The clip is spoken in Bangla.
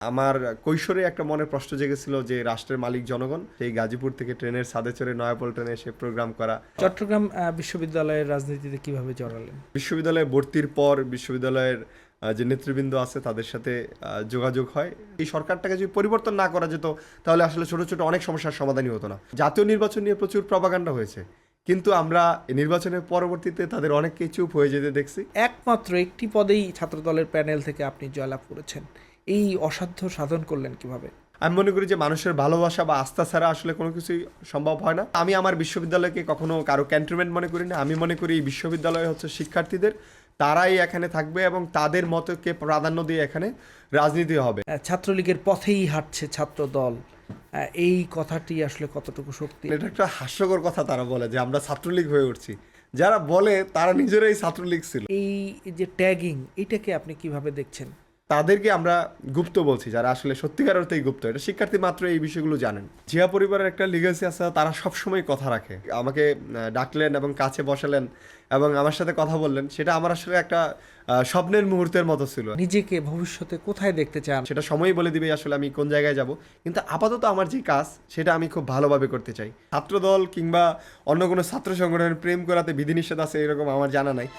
আমার কৈশোরে একটা মনে প্রশ্ন জেগেছিল যে রাষ্ট্রের মালিক জনগণ, সেই গাজীপুর থেকে ট্রেনের ছাদে চড়ে নয়াপল্টনে এসে প্রোগ্রাম করা। চট্টগ্রাম বিশ্ববিদ্যালয়ের রাজনীতিতে কিভাবে জড়ালেন? বিশ্ববিদ্যালয়ে ভর্তির পর বিশ্ববিদ্যালয়ের যে নেতৃবৃন্দ আছে তাদের সাথে যোগাযোগ হয়। এই সরকারটাকে যদি পরিবর্তন না করা যেত তাহলে আসলে ছোট ছোট অনেক সমস্যার সমাধানই হতো না। জাতীয় নির্বাচন নিয়ে প্রচুর প্রপাগান্ডা হয়েছে, কিন্তু আমরা এই নির্বাচনের পরবর্তীতে তাদের অনেককেই চুপ হয়ে যেতে দেখছি। একমাত্র একটি পদেই ছাত্রদলের প্যানেল থেকে আপনি জয়লাভ করেছেন। এই অসাধ্য সাধন করলেন কিভাবে? আমি মনে করি যে মানুষের ভালোবাসা বা আস্থা ছাড়া আসলে কোনো কিছুই সম্ভব হয় না। আমি আমার বিশ্ববিদ্যালয়কে কখনো কারো ক্যান্টনমেন্ট মনে করি না। আমি মনে করি এই বিশ্ববিদ্যালয় হচ্ছে শিক্ষার্থীদের, তারাই এখানে থাকবে এবং তাদের মতকে প্রাধান্য দিয়ে এখানে রাজনীতি হবে। ছাত্রলীগের পথেই হাঁটছে ছাত্রদল, এই কথাটি আসলে কতটুকু সত্যি? এটা একটা হাস্যকর কথা তারা বলে যে আমরা ছাত্রলীগ হয়ে উঠছি। যারা বলে তারা নিজেরাই ছাত্রলীগ ছিল। এই যে ট্যাগিং, এটাকে আপনি কিভাবে দেখছেন? তাদেরকে আমরা গুপ্ত বলছি, যারা আসলে সত্যিকার অর্থেই গুপ্ত। এটা শিক্ষার্থী মাত্র এই বিষয়গুলো জানেন। জিয়া পরিবারের একটা লিগেসি আছে, তারা সবসময় কথা রাখে। আমাকে ডাকলেন এবং কাছে বসালেন এবং আমার সাথে কথা বললেন, সেটা আমার আসলে একটা স্বপ্নের মুহূর্তের মতো ছিল। নিজেকে ভবিষ্যতে কোথায় দেখতে চান? সেটা সময়ই বলে দিবে আসলে আমি কোন জায়গায় যাব। কিন্তু আপাতত আমার যে কাজ সেটা আমি খুব ভালোভাবে করতে চাই। ছাত্রদল কিংবা অন্য কোনো ছাত্র সংগঠনের প্রেম করাতে বিধিনিষেধ আছে এরকম আমার জানা নাই।